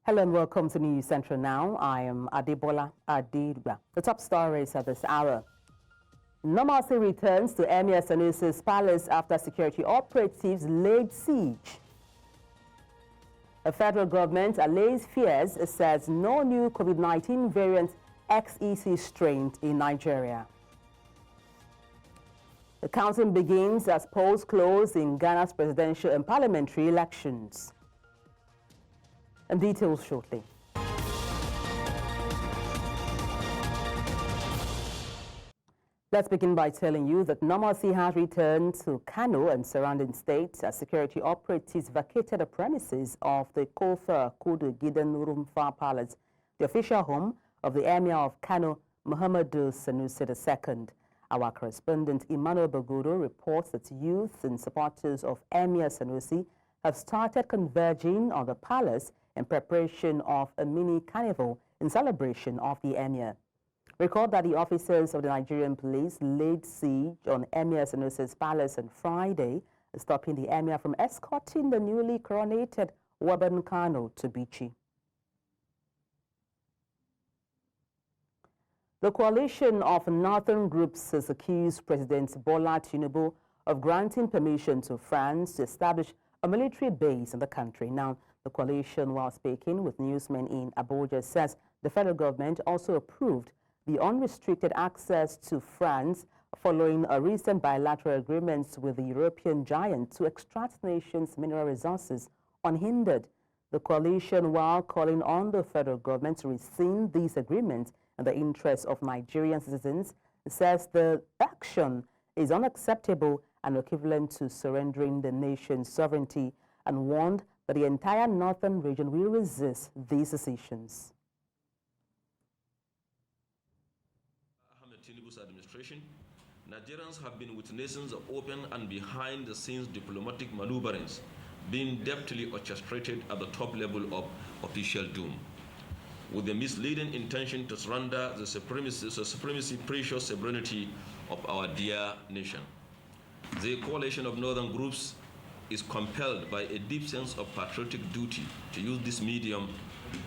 Hello and welcome to News Central Now. I am Adebola Adegba. The top stories at this hour. Normalcy returns to Emir Sanusi's palace after security operatives laid siege. The federal government allays fears, says no new COVID-19 variant XEC strain in Nigeria. The counting begins as polls close in Ghana's presidential and parliamentary elections. And details shortly. Let's begin by telling you that normalcy has returned to Kano and surrounding states as security operatives vacated the premises of the Kofa Kudu Gidan Rumfa Palace, the official home of the Emir of Kano, Muhammadu Sanusi II. Our correspondent Emmanuel Bagudo reports that youth and supporters of Emir Sanusi have started converging on the palace in preparation of a mini carnival in celebration of the Emir. Recall that the officers of the Nigerian police laid siege on Emir Sanusi's palace on Friday, stopping the Emir from escorting the newly coronated Waban Kano to Bichi. The coalition of northern groups has accused President Bola Tinubu of granting permission to France to establish a military base in the country. Now, the coalition, while speaking with newsmen in Abuja, says the federal government also approved the unrestricted access to France following a recent bilateral agreement with the European giant to extract nation's mineral resources unhindered. The coalition, while calling on the federal government to rescind these agreements in the interest of Nigerian citizens, says the action is unacceptable and equivalent to surrendering the nation's sovereignty, and warned that the entire northern region will resist these decisions. Tinubu's administration, Nigerians have been witnessing the open and behind-the-scenes diplomatic maneuverings being deftly orchestrated at the top level of official doom, with the misleading intention to surrender the supremacy precious sovereignty of our dear nation. The coalition of northern groups is compelled by a deep sense of patriotic duty to use this medium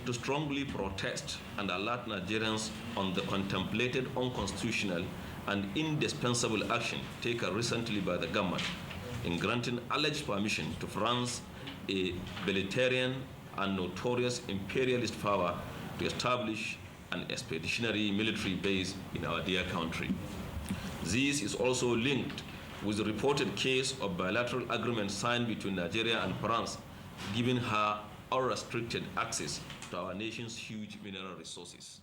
to strongly protest and alert Nigerians on the contemplated unconstitutional and indispensable action taken recently by the government in granting alleged permission to France, a belligerent and notorious imperialist power, to establish an expeditionary military base in our dear country. This is also linked with the reported case of bilateral agreement signed between Nigeria and France, giving her unrestricted access to our nation's huge mineral resources.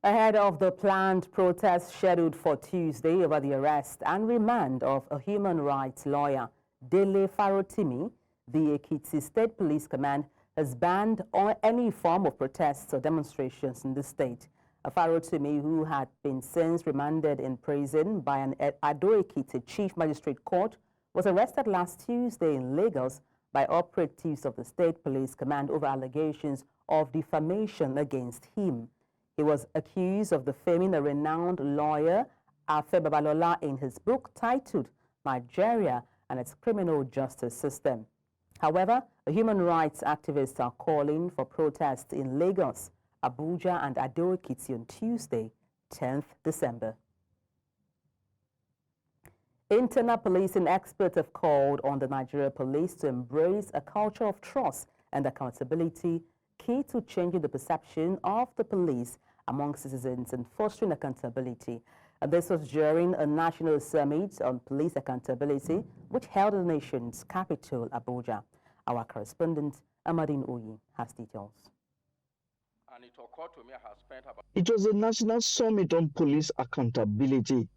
Ahead of the planned protest scheduled for Tuesday over the arrest and remand of a human rights lawyer, Dele Farotimi, the Ekiti State Police Command has banned any form of protests or demonstrations in the state. Farotimi, who had been since remanded in prison by an Ado-Ekiti Chief Magistrate Court, was arrested last Tuesday in Lagos by operatives of the State Police Command over allegations of defamation against him. He was accused of defaming a renowned lawyer, Afe Babalola, in his book titled Nigeria and Its Criminal Justice System. However, human rights activists are calling for protests in Lagos, Abuja and Ado-Ekiti on Tuesday, 10th December. Internal policing experts have called on the Nigeria police to embrace a culture of trust and accountability, key to changing the perception of the police among citizens and fostering accountability. And this was during a national summit on police accountability, which held in the nation's capital, Abuja. Our correspondent, Amadine Oyi, has details. And it occurred to me I have spent about... It was a national summit on police accountability.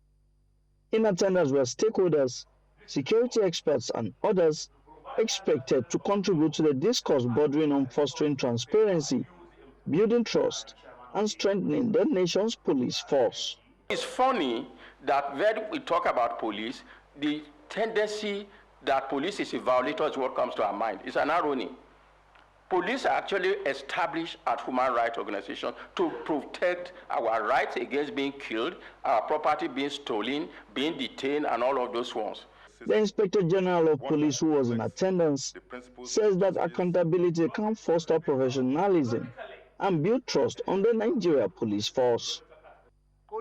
In attendance were stakeholders, security experts, and others expected to contribute to the discourse bordering on fostering transparency, building trust, and strengthening the nation's police force. It's funny that when we talk about police, the tendency that police is a violator is what comes to our mind. It's an irony. Police are actually established as human rights organizations to protect our rights against being killed, our property being stolen, being detained, and all of those ones. The Inspector General of Police, who was in attendance, says that accountability can foster professionalism and build trust on the Nigeria Police Force.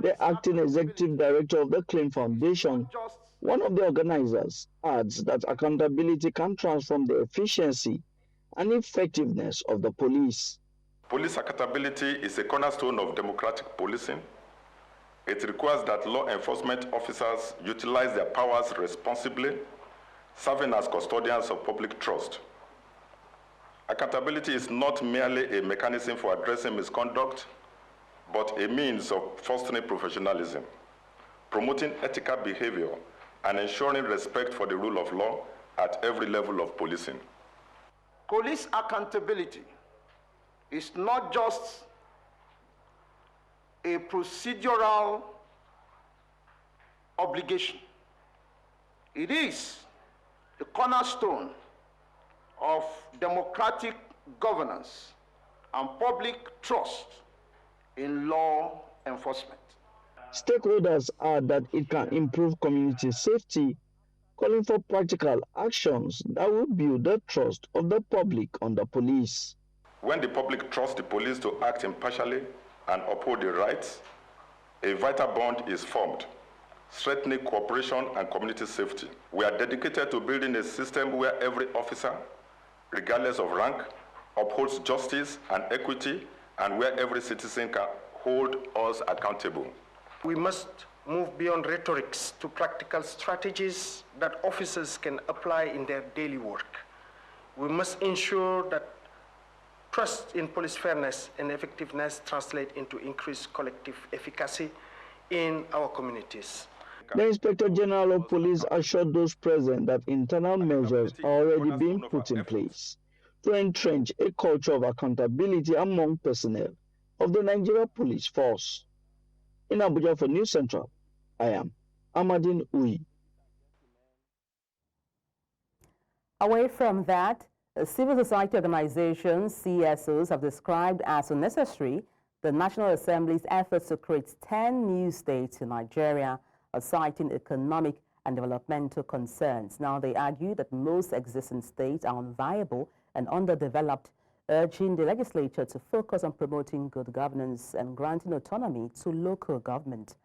The acting executive director of the Claim Foundation, one of the organizers, adds that accountability can transform the efficiency and effectiveness of the police. Police accountability is a cornerstone of democratic policing. It requires that law enforcement officers utilize their powers responsibly, serving as custodians of public trust. Accountability is not merely a mechanism for addressing misconduct, but a means of fostering professionalism, promoting ethical behavior, and ensuring respect for the rule of law at every level of policing. Police accountability is not just a procedural obligation. It is the cornerstone of democratic governance and public trust in law enforcement. Stakeholders add that it can improve community safety, calling for practical actions that will build the trust of the public on the police. When the public trusts the police to act impartially and uphold their rights, a vital bond is formed, strengthening cooperation and community safety. We are dedicated to building a system where every officer, regardless of rank, upholds justice and equity, and where every citizen can hold us accountable. We must move beyond rhetorics to practical strategies that officers can apply in their daily work. We must ensure that trust in police fairness and effectiveness translate into increased collective efficacy in our communities. The Inspector General of Police assured those present that internal measures are already being put in place to entrench a culture of accountability among personnel of the Nigeria Police Force. In Abuja for News Central, I am Amadine Uyi. Away from that, civil society organizations, CSOs, have described as unnecessary the National Assembly's efforts to create 10 new states in Nigeria, citing economic and developmental concerns. Now, they argue that most existing states are unviable and underdeveloped, urging the legislature to focus on promoting good governance and granting autonomy to local government.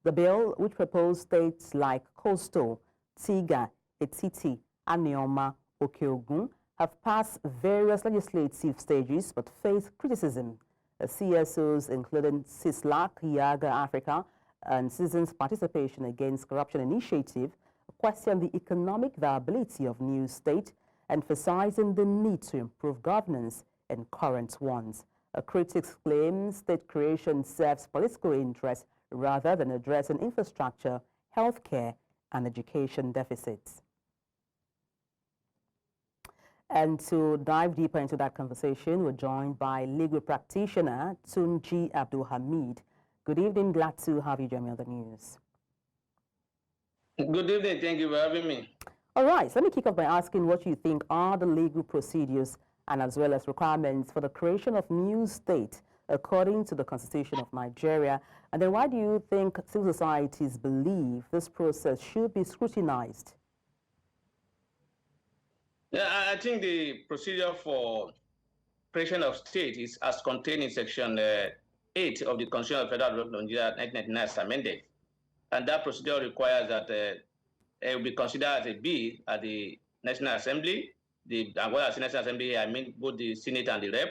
The bill, which proposed states like Coastal, Tiga, Ekiti, Anioma, Okeogun, have passed various legislative stages but face criticism. The CSOs, including CISLAC, Yaga Africa, and Citizens Participation Against Corruption Initiative, question the economic viability of new state, emphasizing the need to improve governance in current ones. Critics claim state creation serves political interests rather than addressing infrastructure, healthcare, and education deficits. And to dive deeper into that conversation, we're joined by legal practitioner Tunji Abdul Hamid. Good evening, glad to have you join me on the news. Good evening, thank you for having me. All right, so let me kick off by asking what you think are the legal procedures and as well as requirements for the creation of new state according to the Constitution of Nigeria. And then why do you think civil societies believe this process should be scrutinized? Yeah, I think the procedure for creation of state is as contained in Section 8 of the Constitution of Federal Republic of Nigeria, 1999, as amended. And that procedure requires that it will be considered as a bill at the National Assembly. And what as National Assembly, I mean both the Senate and the Rep.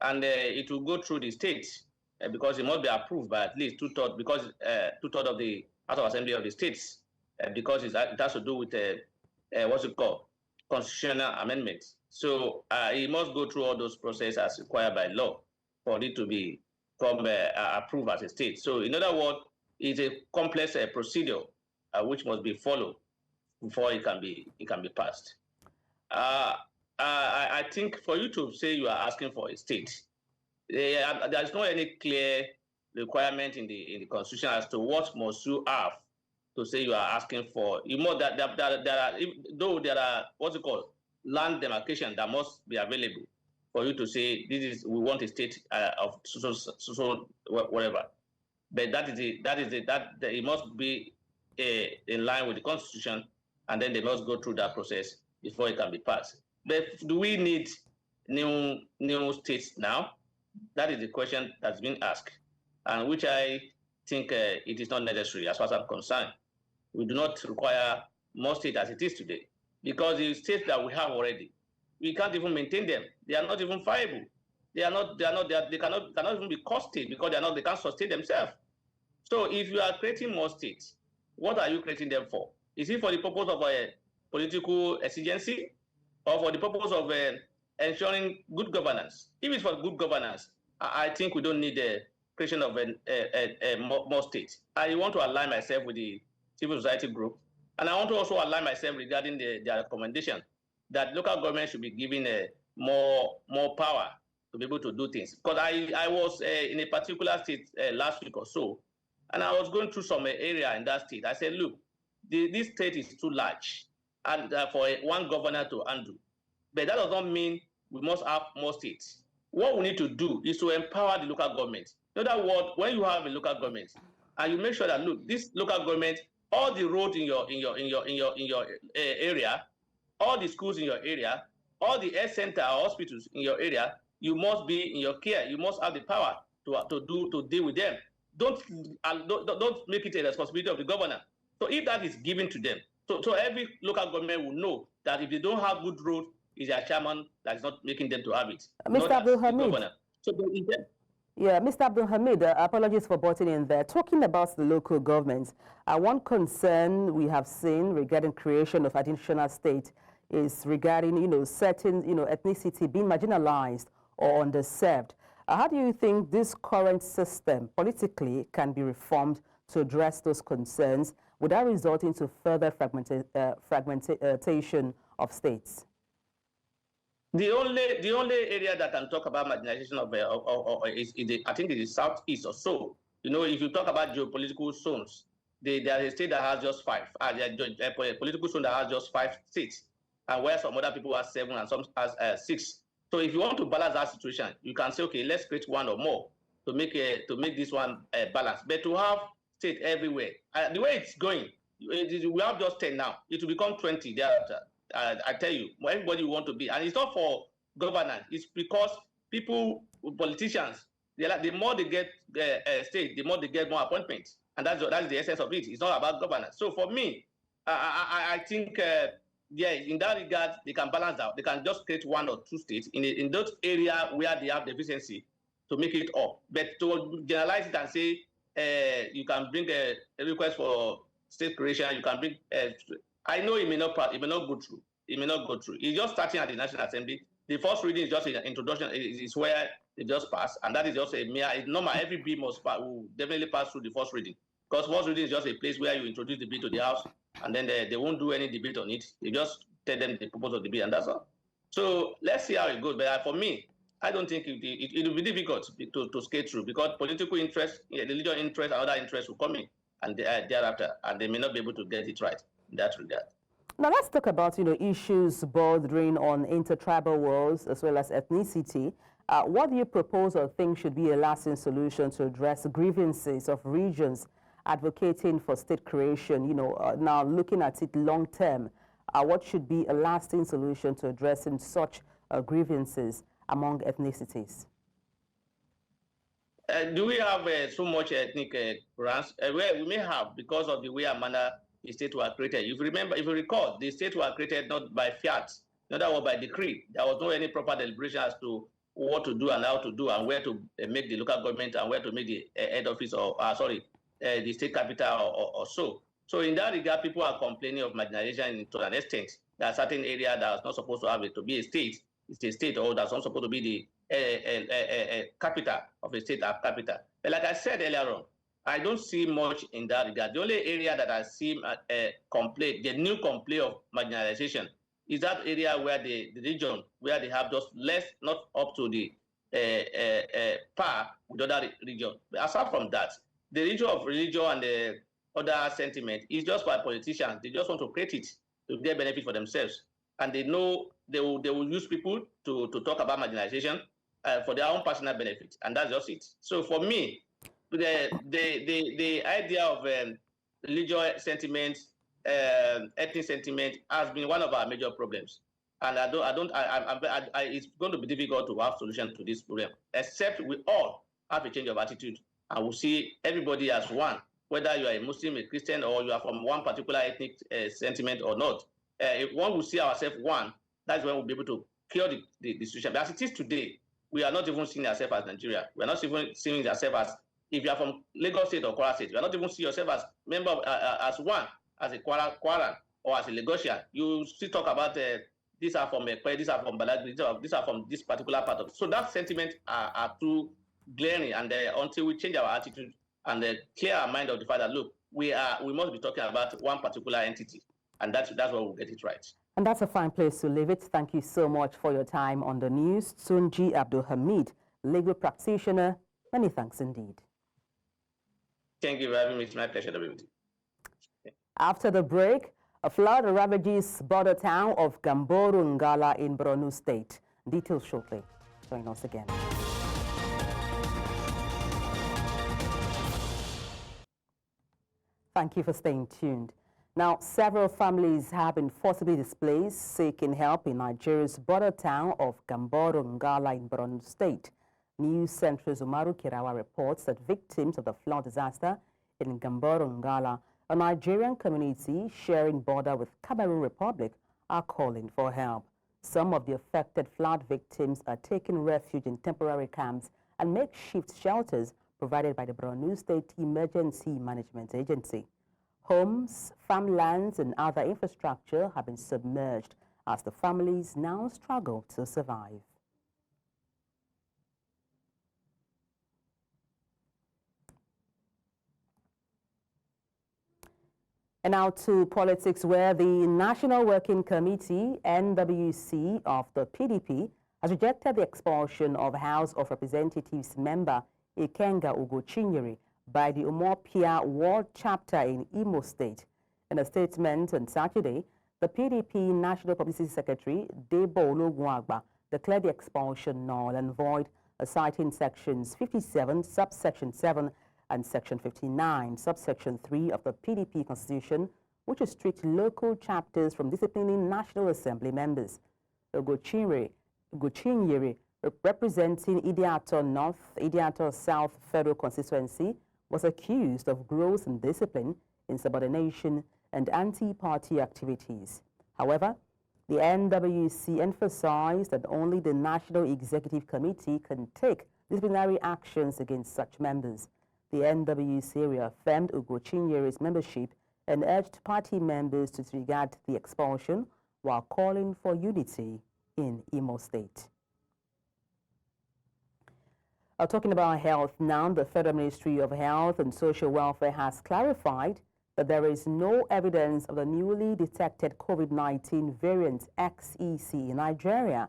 And it will go through the states because it must be approved by at least two-thirds, because two-thirds of the House of Assembly of the states, because it has to do with what's it called? Constitutional amendments. So it must go through all those processes as required by law for it to be approved as a state. So in other words, it's a complex procedure which must be followed before it can be passed. I think for you to say you are asking for a state, there's no any clear requirement in the Constitution as to what must you have to say you are asking for. You know that there are what's it called, land demarcation that must be available for you to say we want a state of so whatever. But it must be in line with the Constitution and then they must go through that process before it can be passed. But do we need new states now? That is the question that's been asked, and which I think it is not necessary as far as I'm concerned. We do not require more states as it is today, because the states that we have already, we can't even maintain them. They are not even viable. They cannot even be costed because they can't sustain themselves. So if you are creating more states, what are you creating them for? Is it for the purpose of a political exigency, or for the purpose of ensuring good governance? If it's for good governance, I think we don't need the creation of more states. I want to align myself with the civil society group, and I want to also align myself regarding their recommendation that local government should be given more power to be able to do things. Because I was in a particular state last week or so, and I was going through some area in that state. I said, look, this state is too large and for one governor to handle. But that does not mean we must have more states. What we need to do is to empower the local government. In other words, when you have a local government, and you make sure that, look, this local government, all the roads in your area, all the schools in your area, all the health center or hospitals in your area, you must be in your care. You must have the power to deal with them. Don't make it a responsibility of the governor. So if that is given to them, so every local government will know that if they don't have good roads, it's their chairman that is not making them to have it. Mr. Abdul Hamid. Yeah, Mr. Abdul Hamid, apologies for butting in there. Talking about the local governments, one concern we have seen regarding creation of additional state is regarding, certain, ethnicity being marginalized or underserved. How do you think this current system politically can be reformed to address those concerns without resulting to further fragmentation of states? The only area that can talk about marginalization is I think it is southeast or so. If you talk about geopolitical zones, there is a state that has just 5. A political zone that has just 5 states, and where some other people have 7 and some has 6. So if you want to balance that situation, you can say, okay, let's create one or more to make this one balance. But to have state everywhere, the way it's going, we have just 10 now. It will become 20 thereafter. I tell you, everybody want to be, and it's not for governance. It's because politicians, the more they get state, the more they get more appointments, and that's the essence of it. It's not about governance. So for me, I think, in that regard, they can balance out. They can just create 1 or 2 states in those areas where they have deficiency to make it up. But to generalize it and say you can bring a request for state creation, you can bring. I know it may not go through. It may not go through. It's just starting at the National Assembly. The first reading is just an introduction. It's where it just passed, and that is just a mere. It's normal. Every bill will definitely pass through the first reading, because first reading is just a place where you introduce the bill to the House, and then they won't do any debate on it. They just tell them the purpose of the bill, and that's all. So let's see how it goes. But for me, I don't think it will be difficult to skate through, because political interest, religious interest, and other interests will come in, and thereafter, and they may not be able to get it right in that regard. Now let's talk about issues bordering on intertribal wars as well as ethnicity. What do you propose or think should be a lasting solution to address grievances of regions advocating for state creation? Now looking at it long term, what should be a lasting solution to addressing such grievances among ethnicities? Do we have so much ethnic grants? Well, we may have, because of the way and manner the states were created. If you recall, the states were created not by fiat, not that was by decree. There was no any proper deliberation as to what to do and how to do, and where to make the local government and where to make the head office or the state capital or so. So in that regard, people are complaining of marginalization to an extent. There are certain areas that are not supposed to have it to be a state. It's a state, or that's not supposed to be the capital of a state capital. But like I said earlier on, I don't see much in that regard. The only area that I see the new complaint of marginalization is that area where the region, where they have just less, not up to the par with other region. But aside from that, the issue of religion and the other sentiment is just by politicians. They just want to create it to get benefit for themselves. And they know they will use people to talk about marginalization for their own personal benefit. And that's just it. So for me, the idea of religious sentiments ethnic sentiment has been one of our major problems. And it's going to be difficult to have solution to this problem, except we all have a change of attitude and we see everybody as one, whether you are a Muslim, a Christian, or you are from one particular ethnic sentiment or not. If one will see ourselves one, that's when we'll be able to cure the situation. But as it is today, we are not even seeing ourselves as Nigeria. We are not even seeing ourselves as, if you are from Lagos State or Kwara State, you are not even seeing yourself as member of, as one, as a Kwara or as a Lagosian. You still talk about these are from Ekpe, these are from Badagry, these are from this particular part of it. So that sentiment are too glaring, and until we change our attitude and clear our mind of the fact that, look, we must be talking about one particular entity, and that's where we'll get it right. And that's a fine place to leave it. Thank you so much for your time on the news. Tunji Abdul Hamid, legal practitioner, many thanks indeed. Thank you for having me. It's my pleasure to be with you. After the break, a flood ravages border town of Gamboru Ngala in Borno State. Details shortly. Join us again. Thank you for staying tuned. Now, several families have been forcibly displaced, seeking help in Nigeria's border town of Gamboru Ngala in Borno State. News Central's Umaru Kirawa reports that victims of the flood disaster in Gamboru Ngala, a Nigerian community sharing border with Cameroon Republic, are calling for help. Some of the affected flood victims are taking refuge in temporary camps and makeshift shelters provided by the Borno State Emergency Management Agency. Homes, farmlands, and other infrastructure have been submerged as the families now struggle to survive. And now to politics, where the National Working Committee, NWC, of the PDP has rejected the expulsion of House of Representatives member Ikenga Ugochinyere by the Umopia Ward Chapter in Imo State. In a statement on Saturday, the PDP National Publicity Secretary, Debo Ologunagba, declared the expulsion null and void, citing sections 57, subsection 7, and Section 59, subsection 3 of the PDP Constitution, which restricts local chapters from disciplining National Assembly members. Ugochinyere, representing Idiato North, Idiato South Federal Constituency, was accused of gross indiscipline, insubordination, and anti-party activities. However, the NWC emphasized that only the National Executive Committee can take disciplinary actions against such members. The NWC reaffirmed Ugochinyeri's membership and urged party members to disregard the expulsion while calling for unity in Imo State. Talking about health now, the Federal Ministry of Health and Social Welfare has clarified that there is no evidence of the newly detected COVID-19 variant XEC in Nigeria.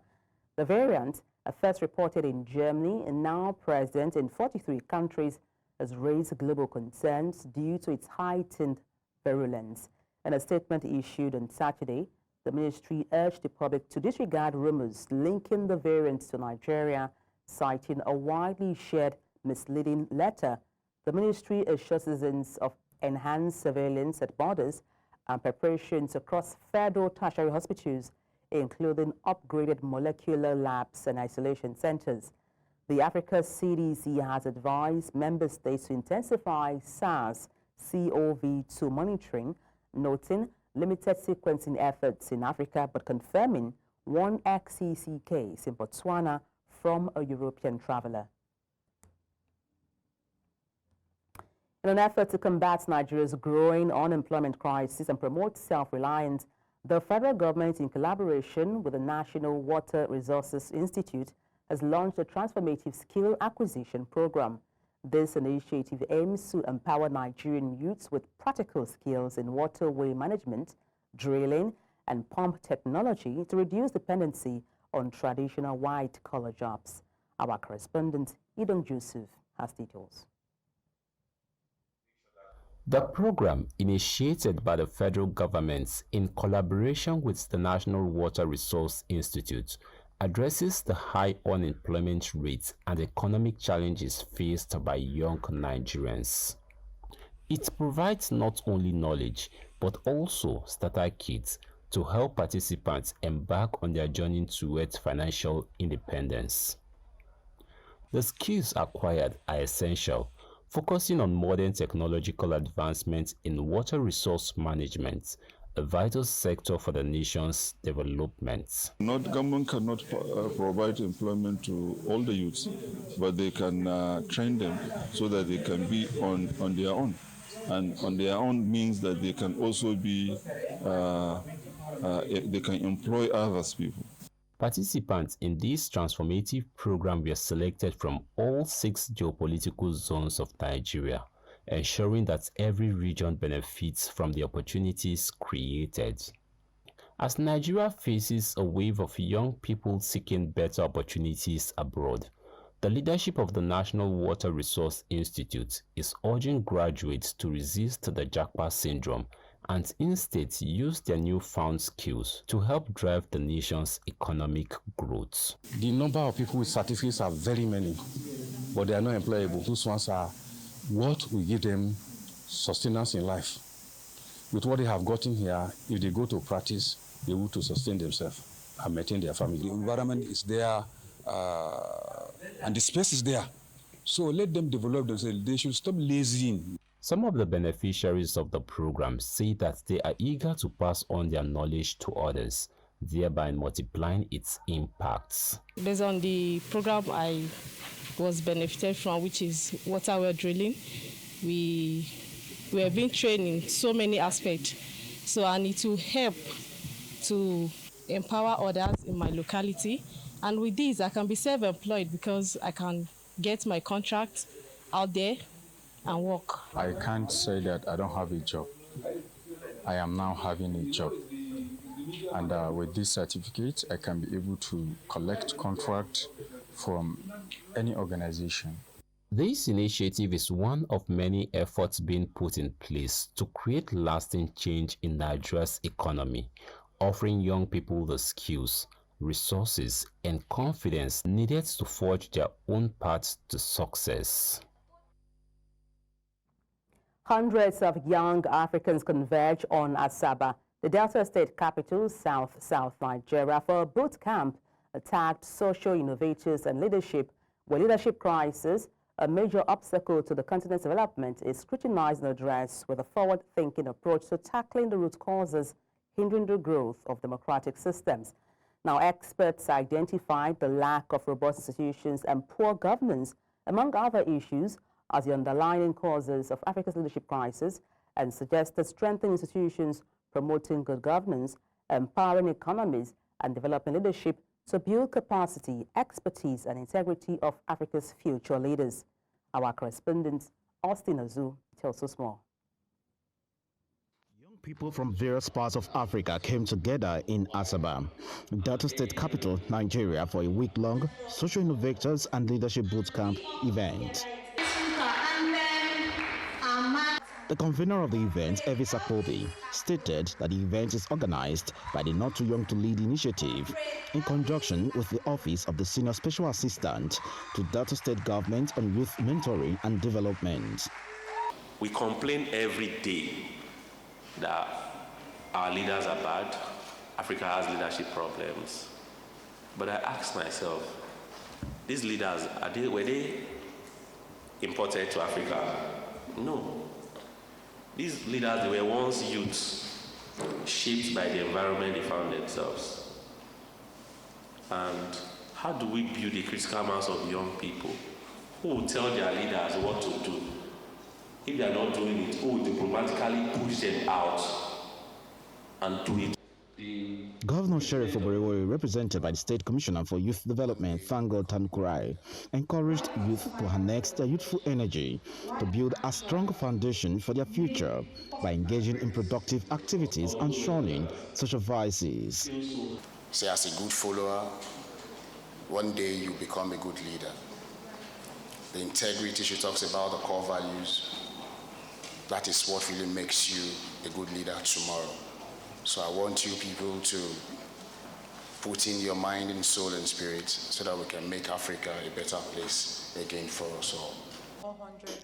The variant, first reported in Germany and now present in 43 countries, has raised global concerns due to its heightened virulence. In a statement issued on Saturday, the ministry urged the public to disregard rumors linking the variant to Nigeria, citing a widely shared misleading letter. The ministry assures citizens of enhanced surveillance at borders and preparations across federal tertiary hospitals, including upgraded molecular labs and isolation centers. The Africa CDC has advised member states to intensify SARS-CoV-2 monitoring, noting limited sequencing efforts in Africa, but confirming one XEC case in Botswana from a European traveler. In an effort to combat Nigeria's growing unemployment crisis and promote self-reliance, the federal government, in collaboration with the National Water Resources Institute, has launched a transformative skill acquisition program. This initiative aims to empower Nigerian youths with practical skills in waterway management, drilling, and pump technology to reduce dependency on traditional white-collar jobs. Our correspondent, Idong Yusuf, has details. The program, initiated by the federal government in collaboration with the National Water Resource Institute, addresses the high unemployment rate and economic challenges faced by young Nigerians. It provides not only knowledge, but also starter kits to help participants embark on their journey towards financial independence. The skills acquired are essential, focusing on modern technological advancements in water resource management, a vital sector for the nation's development. Government cannot provide employment to all the youths, but they can train them so that they can be on their own. And on their own means that they can also be, they can employ others people. Participants in this transformative program were selected from all 6 geopolitical zones of Nigeria, ensuring that every region benefits from the opportunities created. As Nigeria faces a wave of young people seeking better opportunities abroad, the leadership of the National Water Resource Institute is urging graduates to resist the Japa syndrome and instead use their newfound skills to help drive the nation's economic growth. The number of people with certificates are very many, but they are not employable. Those ones are what will give them sustenance in life. With what they have gotten here, if they go to practice, they will to sustain themselves and maintain their family. The environment is there, and the space is there. So let them develop themselves. They should stop lazying. Some of the beneficiaries of the program say that they are eager to pass on their knowledge to others, thereby multiplying its impacts. Based on the program I was benefited from, which is water well drilling, we have been trained in so many aspects. So I need to help to empower others in my locality. And with this, I can be self-employed because I can get my contract out there and work. I can't say that I don't have a job. I am now having a job. And with this certificate, I can be able to collect contract from any organization. This initiative is one of many efforts being put in place to create lasting change in Nigeria's economy, offering young people the skills, resources, and confidence needed to forge their own paths to success. Hundreds of young Africans converge on Asaba, the Delta State capital, South Nigeria, for a boot camp tagged social innovators and leadership, where leadership crisis, a major obstacle to the continent's development, is scrutinized and addressed with a forward-thinking approach to tackling the root causes hindering the growth of democratic systems. Now, experts identified the lack of robust institutions and poor governance, among other issues, as the underlying causes of Africa's leadership crisis, and suggested strengthening institutions, promoting good governance, empowering economies, and developing leadership to build capacity, expertise, and integrity of Africa's future leaders. Our correspondent, Austin Azu, tells us more. Young people from various parts of Africa came together in Asaba, Delta State capital, Nigeria, for a week-long social innovators and leadership bootcamp event. The convener of the event, Evi Sakobi, stated that the event is organized by the Not Too Young to Lead initiative in conjunction with the Office of the Senior Special Assistant to Delta State Government on Youth Mentoring and Development. We complain every day that our leaders are bad, Africa has leadership problems. But I ask myself, these leaders, were they imported to Africa? No. These leaders, they were once youths, shaped by the environment they found themselves. And how do we build a critical mass of young people who will tell their leaders what to do? If they are not doing it, who will diplomatically push them out and do it? Governor Sheriff Oberewe, represented by the State Commissioner for Youth Development, Fango Tanukurai, encouraged youth to harness their youthful energy to build a strong foundation for their future by engaging in productive activities and shunning social vices. Say, as a good follower, one day you become a good leader. The integrity she talks about, the core values, that is what really makes you a good leader tomorrow. So I want you people to put in your mind and soul and spirit so that we can make Africa a better place again for us all.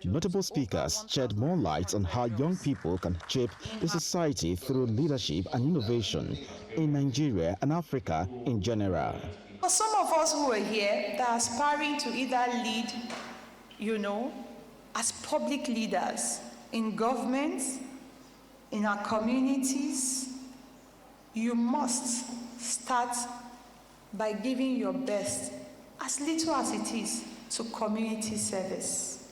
Notable speakers shed more light on how young people can shape the society through leadership and innovation in Nigeria and Africa in general. For some of us who are here, that are aspiring to either lead, as public leaders in governments, in our communities, you must start by giving your best, as little as it is, to community service.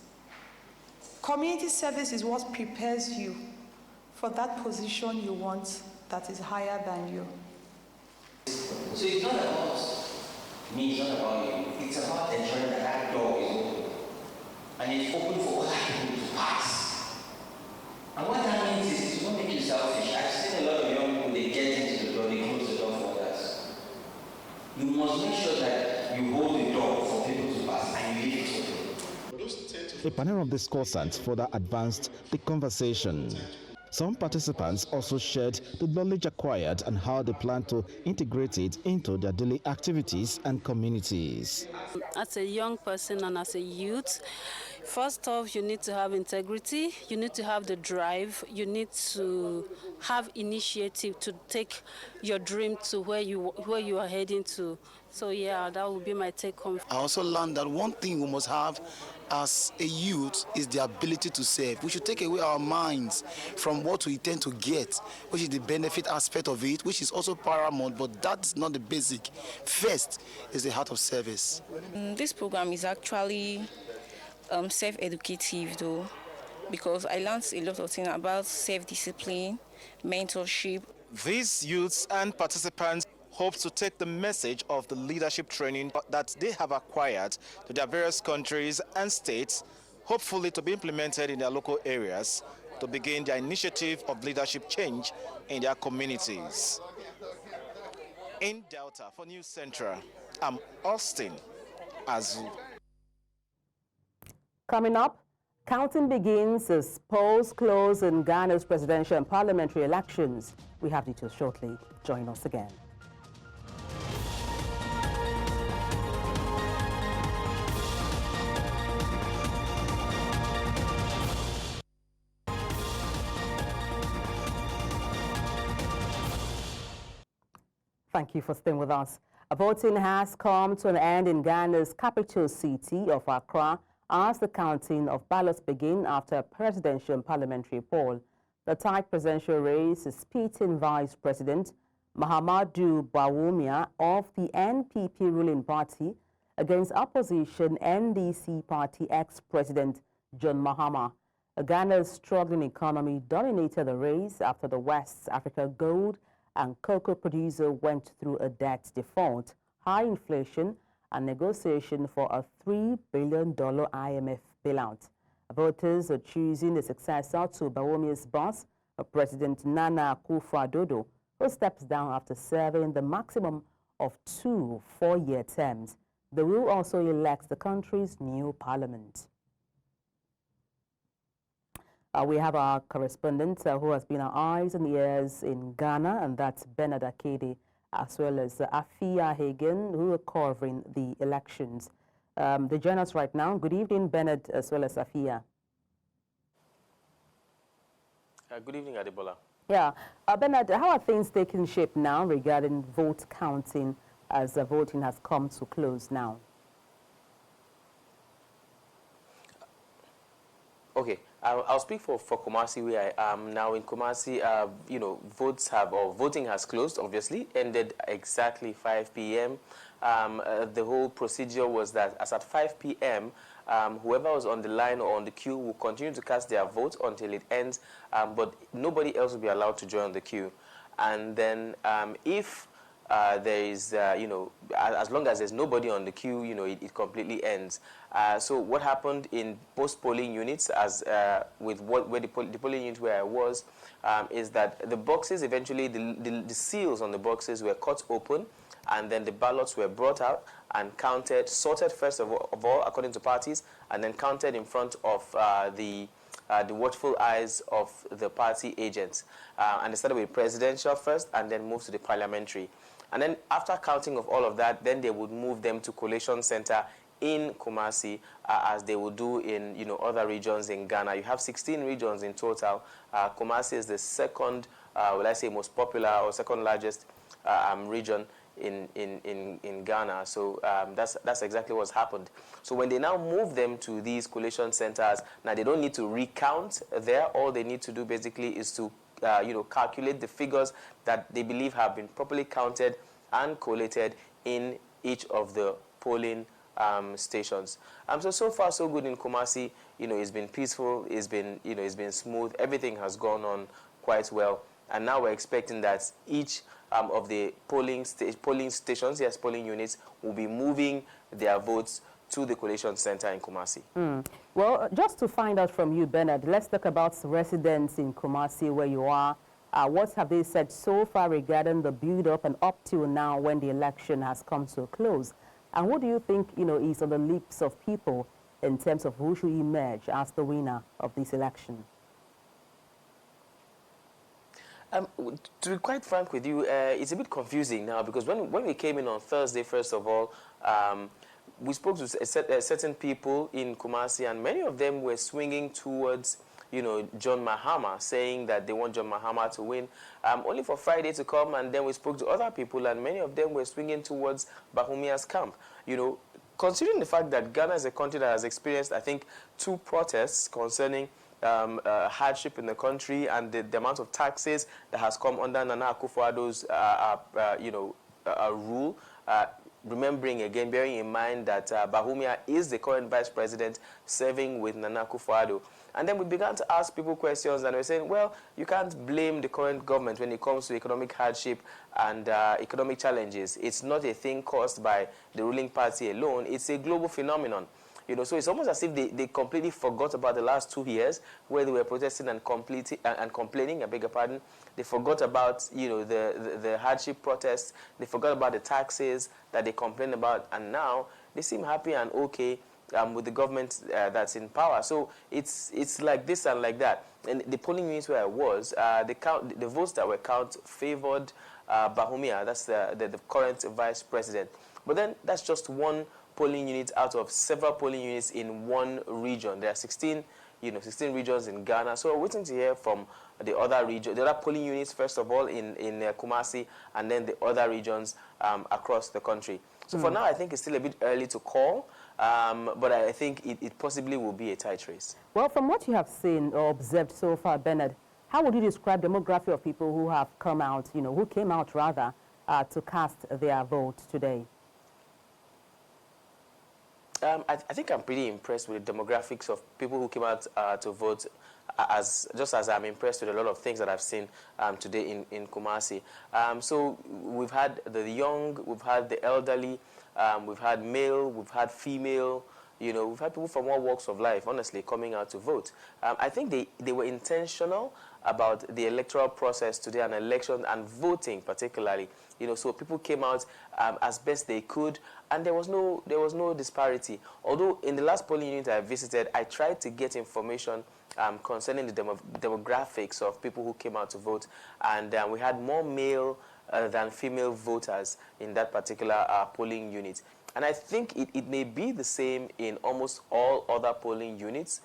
Community service is what prepares you for that position you want that is higher than you. So it's not about me, it's not about you. It's about ensuring that that door is open. And it's open for other people to pass. And what that means is to not make you selfish. I've seen a lot of young people, they get into the door, they close the door for others. You must make sure that you hold the door for people to pass and you leave it open. A panel of discussants further advanced the conversation. Some participants also shared the knowledge acquired and how they plan to integrate it into their daily activities and communities. As a young person and as a youth, first off, you need to have integrity, you need to have the drive, you need to have initiative to take your dream to where you are heading to. So yeah, that would be my take home. I also learned that one thing we must have as a youth is the ability to serve. We should take away our minds from what we tend to get, which is the benefit aspect of it, which is also paramount, but that's not the basic. First is the heart of service. This program is actually self-educative though, because I learned a lot of things about self-discipline, mentorship. These youths and participants hope to take the message of the leadership training that they have acquired to their various countries and states, hopefully to be implemented in their local areas to begin their initiative of leadership change in their communities. In Delta, for News Central, I'm Austin Azu. Coming up, counting begins as polls close in Ghana's presidential and parliamentary elections. We have details shortly. Join us again. Thank you for staying with us. Voting has come to an end in Ghana's capital city of Accra as the counting of ballots begin after a presidential and parliamentary poll. The tied presidential race is pitting Vice President Mahamudu Bawumia of the NPP ruling party against opposition NDC party ex-president John Mahama. Ghana's struggling economy dominated the race after the West Africa gold and cocoa producer went through a debt default, high inflation, and negotiation for a $3 billion IMF bailout. Voters are choosing the successor to Bawumia's boss, President Nana Akufo-Addo, who steps down after serving the maximum of 2 4-year terms. They will also elect the country's new parliament. We have our correspondent who has been our eyes and ears in Ghana, and that's Bernard Akede, as well as Afia Hagen, who are covering the elections. They join us right now. Good evening, Bernard, as well as Afia. Good evening, Adebola. Yeah. Bernard, how are things taking shape now regarding vote counting as the voting has come to close now? Okay. I'll speak for Kumasi, where I am now. In Kumasi, voting has closed, obviously, ended exactly 5 p.m. The whole procedure was that as at 5 p.m., whoever was on the line or on the queue will continue to cast their vote until it ends, but nobody else will be allowed to join the queue. And then if there is, as long as there's nobody on the queue, it completely ends. So what happened in post-polling units, as with where the polling unit where I was, is that the boxes eventually, the seals on the boxes were cut open, and then the ballots were brought out and counted, sorted first of all according to parties, and then counted in front of the watchful eyes of the party agents. And they started with presidential first and then moved to the parliamentary. And then after counting of all of that, then they would move them to collation center in Kumasi as they will do in other regions in Ghana. You have 16 regions in total. Kumasi is the second, will I say, most popular or second largest region in Ghana. So that's exactly what's happened. So when they now move them to these collation centers, now they don't need to recount there. All they need to do basically is to calculate the figures that they believe have been properly counted and collated in each of the polling stations. So far so good in Kumasi. It's been peaceful. It's been smooth. Everything has gone on quite well. And now we're expecting that each of the polling stations, yes, polling units, will be moving their votes to the collation center in Kumasi. Well, just to find out from you, Bernard, let's talk about residents in Kumasi where you are. What have they said so far regarding the build-up and up till now when the election has come to a close? And what do you think, is on the lips of people in terms of who should emerge as the winner of this election? To be quite frank with you, it's a bit confusing now because when we came in on Thursday, first of all, we spoke to certain people in Kumasi, and many of them were swinging towards, John Mahama, saying that they want John Mahama to win, only for Friday to come, and then we spoke to other people, and many of them were swinging towards Bahumia's camp. Considering the fact that Ghana is a country that has experienced, I think, 2 protests concerning hardship in the country and the amount of taxes that has come under Nana Akufo-Addo's rule. Bearing in mind that Bawumia is the current vice president serving with Nana Akufo-Addo. And then we began to ask people questions, and we're saying, well, you can't blame the current government when it comes to economic hardship and economic challenges. It's not a thing caused by the ruling party alone. It's a global phenomenon. So it's almost as if they completely forgot about the last 2 years where they were protesting and complaining, I beg your pardon. They forgot about, the hardship protests. They forgot about the taxes that they complained about. And now they seem happy and okay with the government that's in power. So it's like this and like that. And the polling units where I was, the votes that were counted favored Bawumia. That's the current vice president. But then that's just one polling units out of several polling units in one region. There are 16 regions in Ghana. So we're waiting to hear from the other region, the other polling units, first of all, in Kumasi, and then the other regions across the country. So for now, I think it's still a bit early to call, but I think it possibly will be a tight race. Well, from what you have seen or observed so far, Bernard, how would you describe the demography of people who have come out, who came out rather, to cast their vote today? I think I'm pretty impressed with the demographics of people who came out to vote, just as I'm impressed with a lot of things that I've seen today in Kumasi. So we've had the young, we've had the elderly, we've had male, we've had female, we've had people from all walks of life, honestly, coming out to vote. I think they were intentional about the electoral process today, and election and voting particularly. So people came out as best they could, and there was no disparity. Although in the last polling unit I visited, I tried to get information concerning the demographics of people who came out to vote, and we had more male than female voters in that particular polling unit. And I think it may be the same in almost all other polling units.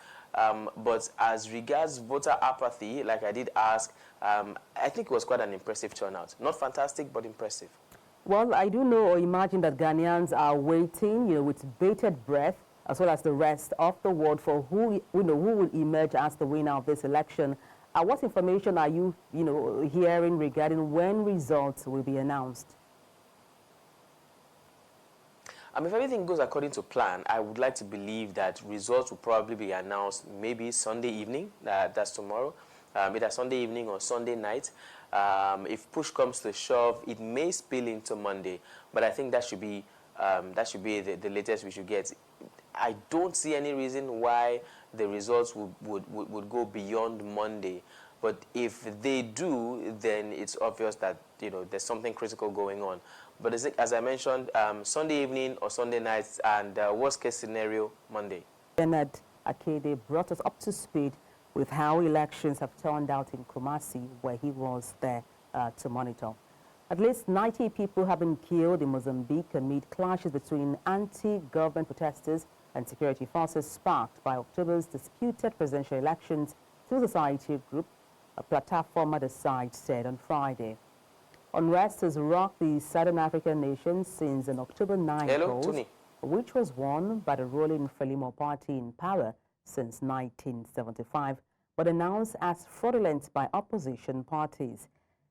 But as regards voter apathy, like I did ask, I think it was quite an impressive turnout. Not fantastic, but impressive. Well, I do know or imagine that Ghanaians are waiting, with bated breath, as well as the rest of the world, for who will emerge as the winner of this election. What information are you, hearing regarding when results will be announced? If everything goes according to plan, I would like to believe that results will probably be announced maybe Sunday evening, that's tomorrow, either Sunday evening or Sunday night. If push comes to shove, it may spill into Monday, but I think that should be the latest we should get. I don't see any reason why the results would go beyond Monday. But if they do, then it's obvious that there's something critical going on. But as I mentioned, Sunday evening or Sunday nights, and worst case scenario, Monday. Bernard Akede brought us up to speed with how elections have turned out in Kumasi, where he was there to monitor. At least 90 people have been killed in Mozambique amid clashes between anti-government protesters and security forces sparked by October's disputed presidential elections, Civil Society group, a platform at the site said on Friday. Unrest has rocked the Southern African nation since an October 9 polls, which was won by the ruling Frelimo party in power since 1975, but announced as fraudulent by opposition parties.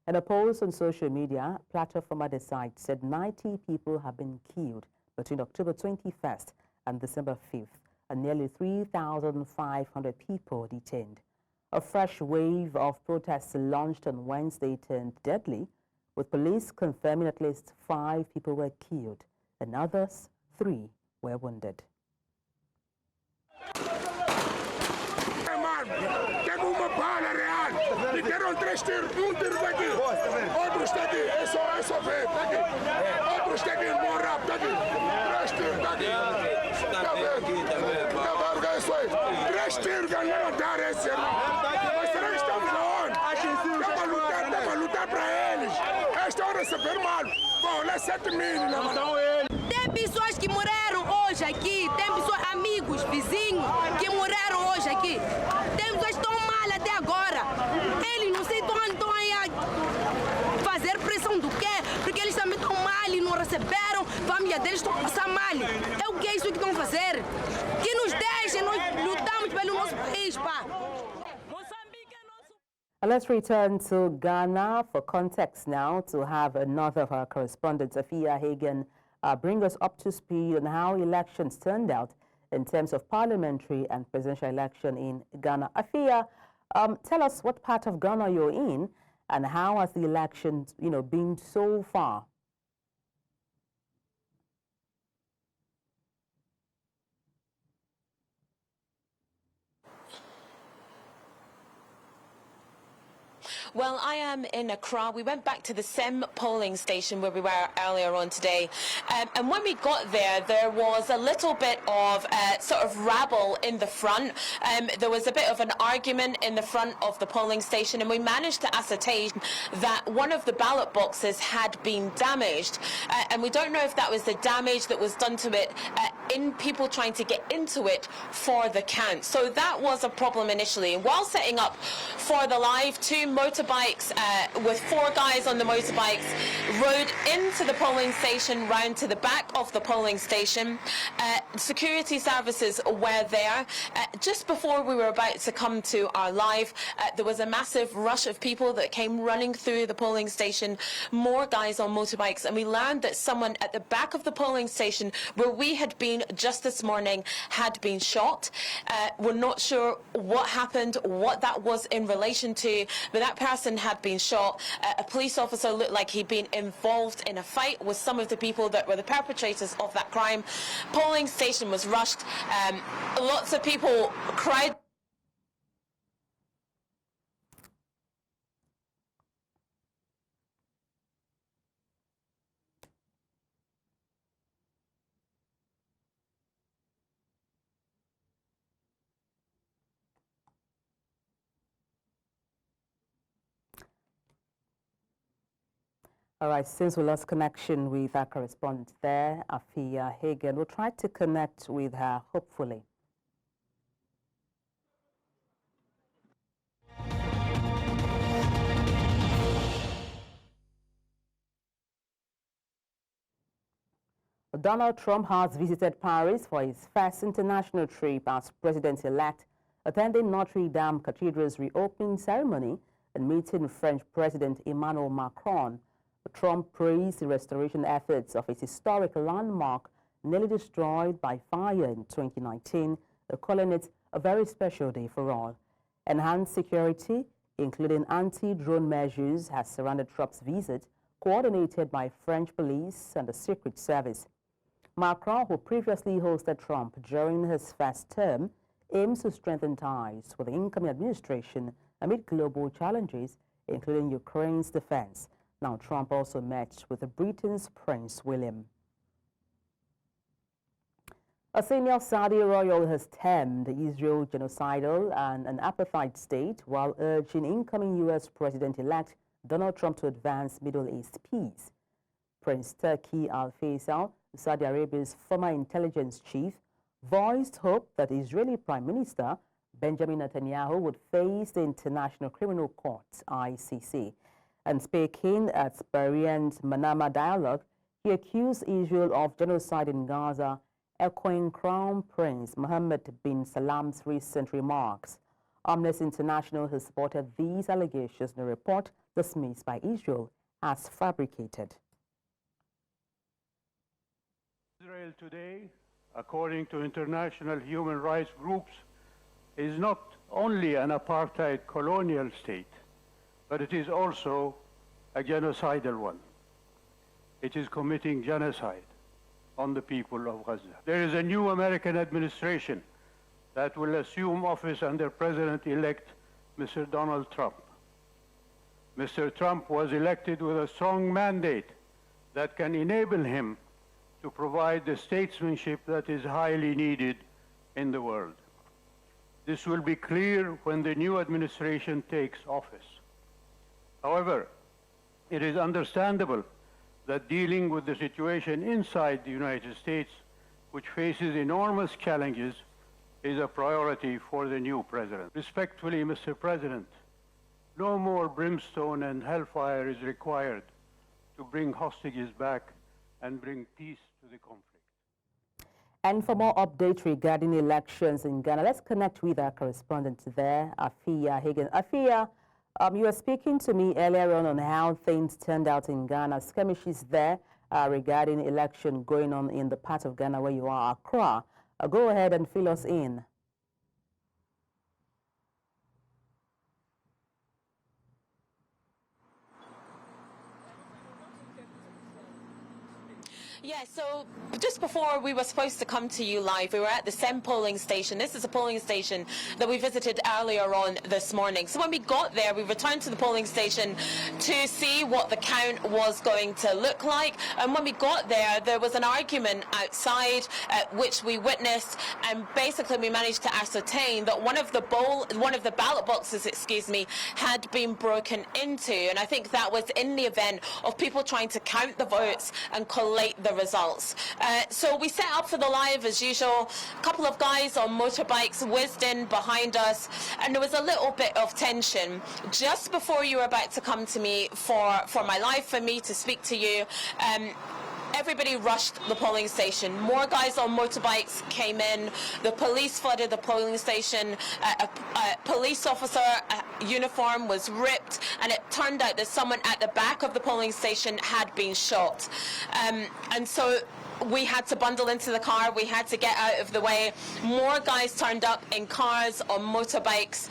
In a post on social media, platform at the site said 90 people have been killed between October 21st and December 5th, and nearly 3,500 people detained. A fresh wave of protests launched on Wednesday turned deadly, with police confirming at least 5 people were killed and others 3 were wounded. Tem pessoas que morreram hoje aqui, tem pessoas, amigos, vizinhos que morreram hoje aqui. Tem pessoas que estão mal até agora. Eles não sei estão aí a fazer pressão do quê? Porque eles também estão mal e não receberam, a família deles estão passando mal. É o que é isso que estão a fazer? Que nos deixem, nós lutamos pelo nosso país, pá. Let's return to Ghana for context now to have another of our correspondents, Afe Hagen, bring us up to speed on how elections turned out in terms of parliamentary and presidential election in Ghana. Afe, tell us what part of Ghana you're in and how has the election, been so far? Well, I am in Accra. We went back to the SEM polling station where we were earlier on today. And when we got there, there was a little bit of sort of rabble in the front. There was a bit of an argument in the front of the polling station, and we managed to ascertain that one of the ballot boxes had been damaged. And we don't know if that was the damage that was done to it in people trying to get into it for the count. So that was a problem initially. And while setting up for the live, 2 motorbikes with 4 guys on the motorbikes rode into the polling station, round to the back of the polling station. Security services were there. Just before we were about to come to our live, there was a massive rush of people that came running through the polling station, more guys on motorbikes, and we learned that someone at the back of the polling station where we had been just this morning had been shot. We're not sure what happened, what that was in relation to, but that person had been shot. A police officer looked like he'd been involved in a fight with some of the people that were the perpetrators of that crime. Polling station was rushed. Lots of people cried. All right, since we lost connection with our correspondent there, Afe Hagen, we'll try to connect with her, hopefully. Donald Trump has visited Paris for his first international trip as president-elect, attending Notre Dame Cathedral's reopening ceremony and meeting French President Emmanuel Macron. Trump praised the restoration efforts of its historic landmark nearly destroyed by fire in 2019, calling it a very special day for all. Enhanced security, including anti-drone measures, has surrounded Trump's visit, coordinated by French police and the Secret Service. Macron, who previously hosted Trump during his first term, aims to strengthen ties with the incoming administration amid global challenges, including Ukraine's defense. Now, Trump also met with Britain's Prince William. A senior Saudi royal has termed Israel genocidal and an apartheid state while urging incoming U.S. President-elect Donald Trump to advance Middle East peace. Prince Turki Al Faisal, Saudi Arabia's former intelligence chief, voiced hope that Israeli Prime Minister Benjamin Netanyahu would face the International Criminal Court, ICC. And speaking at Bahrain's Manama Dialogue, he accused Israel of genocide in Gaza, echoing Crown Prince Mohammed bin Salam's recent remarks. Amnesty International has supported these allegations in a report dismissed by Israel as fabricated. Israel today, according to international human rights groups, is not only an apartheid colonial state, but it is also a genocidal one. It is committing genocide on the people of Gaza. There is a new American administration that will assume office under President-elect Mr. Donald Trump. Mr. Trump was elected with a strong mandate that can enable him to provide the statesmanship that is highly needed in the world. This will be clear when the new administration takes office. However, it is understandable that dealing with the situation inside the United States, which faces enormous challenges, is a priority for the new president. Respectfully, Mr. President, no more brimstone and hellfire is required to bring hostages back and bring peace to the conflict. And for more updates regarding elections in Ghana, let's connect with our correspondent there, Afia Hagen. Afia, you were speaking to me earlier on how things turned out in Ghana. Skirmishes there regarding election going on in the part of Ghana where you are, Accra. Go ahead and fill us in. Yeah, so just before we were supposed to come to you live, we were at the SEM polling station. This is a polling station that we visited earlier on this morning. So when we got there, we returned to the polling station to see what the count was going to look like. And when we got there, there was an argument outside, which we witnessed, and basically we managed to ascertain that one of the ballot boxes, had been broken into. And I think that was in the event of people trying to count the votes and collate the results. So we set up for the live as usual. A couple of guys on motorbikes whizzed in behind us, and there was a little bit of tension just before you were about to come to me for my live, for me to speak to you. Everybody rushed the polling station. More guys on motorbikes came in. The police flooded the polling station. A police officer uniform was ripped, and it turned out that someone at the back of the polling station had been shot. And so we had to bundle into the car. We had to get out of the way. More guys turned up in cars, on motorbikes,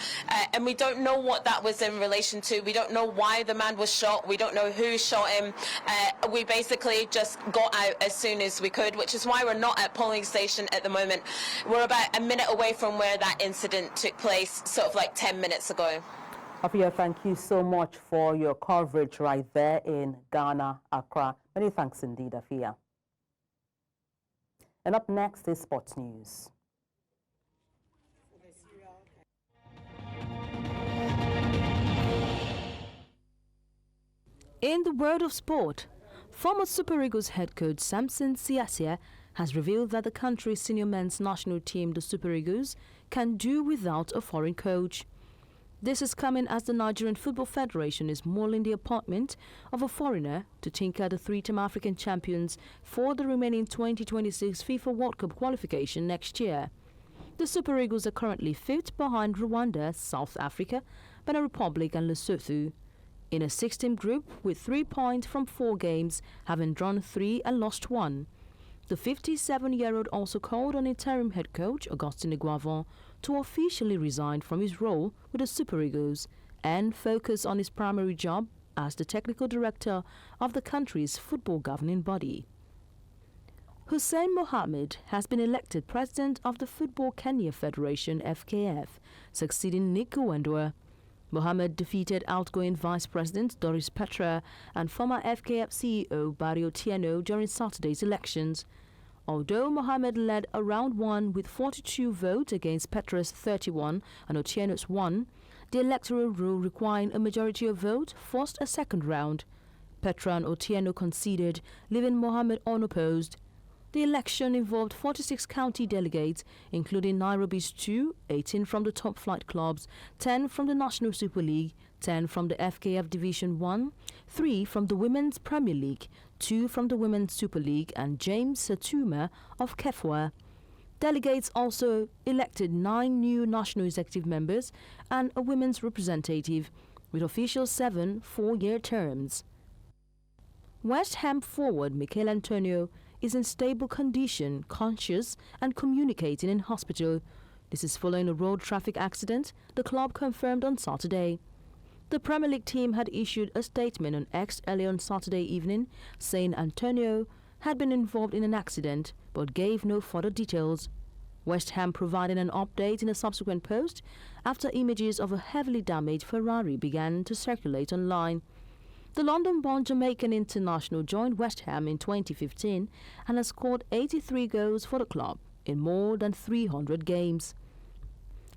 and we don't know what that was in relation to. We don't know why the man was shot. We don't know who shot him. We basically just got out as soon as we could, which is why we're not at polling station at the moment. We're about a minute away from where that incident took place, sort of like 10 minutes ago. Afia, thank you so much for your coverage right there in Ghana, Accra. Many thanks indeed, Afia. And up next is sports news. In the world of sport, former Super Eagles head coach Samson Siasia has revealed that the country's senior men's national team, the Super Eagles, can do without a foreign coach. This is coming as the Nigerian Football Federation is mulling the appointment of a foreigner to tinker the three-time African champions for the remaining 2026 FIFA World Cup qualification next year. The Super Eagles are currently fifth behind Rwanda, South Africa, Benin Republic and Lesotho. In a 6-team group with 3 points from 4 games, having drawn 3 and lost 1. The 57-year-old also called on interim head coach Augustin Iguavon to officially resign from his role with the Super Eagles and focus on his primary job as the technical director of the country's football governing body. Hussein Mohammed has been elected president of the Football Kenya Federation (FKF), succeeding Nick Uwendwa. Mohammed defeated outgoing Vice President Doris Petra and former FKF CEO Barry Otieno during Saturday's elections. Although Mohammed led a round 1 with 42 votes against Petra's 31 and Otieno's 1, the electoral rule requiring a majority of vote forced a second round. Petran Otieno conceded, leaving Mohammed unopposed. The election involved 46 county delegates, including Nairobi's 2, 18 from the top flight clubs, 10 from the National Super League, 10 from the FKF Division 1, 3 from the Women's Premier League, 2 from the Women's Super League, and James Satuma of Kefwa. Delegates also elected 9 new national executive members and a women's representative, with officials 7 4-year terms. West Ham forward Mikel Antonio is in stable condition, conscious and communicating in hospital. This is following a road traffic accident, the club confirmed on Saturday. The Premier League team had issued a statement on X early on Saturday evening, saying Antonio had been involved in an accident but gave no further details. West Ham provided an update in a subsequent post after images of a heavily damaged Ferrari began to circulate online. The London-born Jamaican international joined West Ham in 2015 and has scored 83 goals for the club in more than 300 games.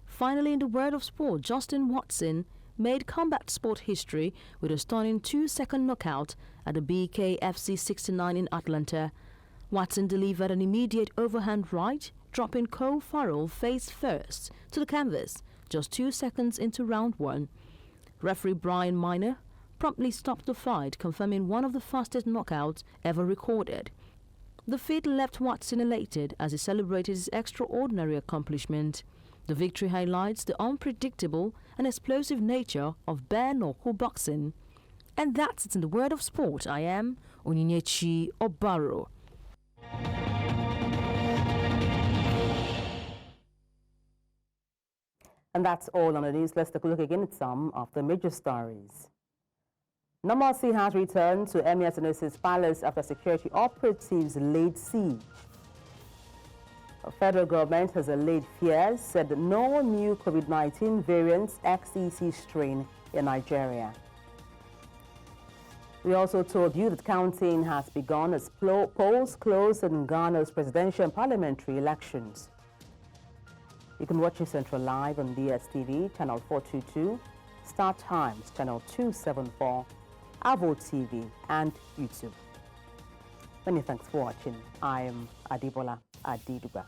Finally, in the world of sport, Justin Watson made combat sport history with a stunning 2-second knockout at the BKFC 69 in Atlanta. Watson delivered an immediate overhand right, dropping Cole Farrell face first to the canvas just 2 seconds into round 1. Referee Brian Miner promptly stopped the fight, confirming one of the fastest knockouts ever recorded. The feat left Watson elated as he celebrated his extraordinary accomplishment. The victory highlights the unpredictable and explosive nature of bare-knuckle boxing. And that's it in the world of sport. I am Onyinyechi Obaro. And that's all on the news. Let's take a look again at some of the major stories. Normalcy has returned to Emir Sanusi's palace after security operatives laid siege. The federal government has allayed fears, said no new COVID-19 variants XEC strain in Nigeria. We also told you that counting has begun as polls close in Ghana's presidential and parliamentary elections. You can watch Central live on DSTV, channel 422, Star Times, channel 274, Avo TV, and YouTube. Many thanks for watching. I am Adibola Adiduba.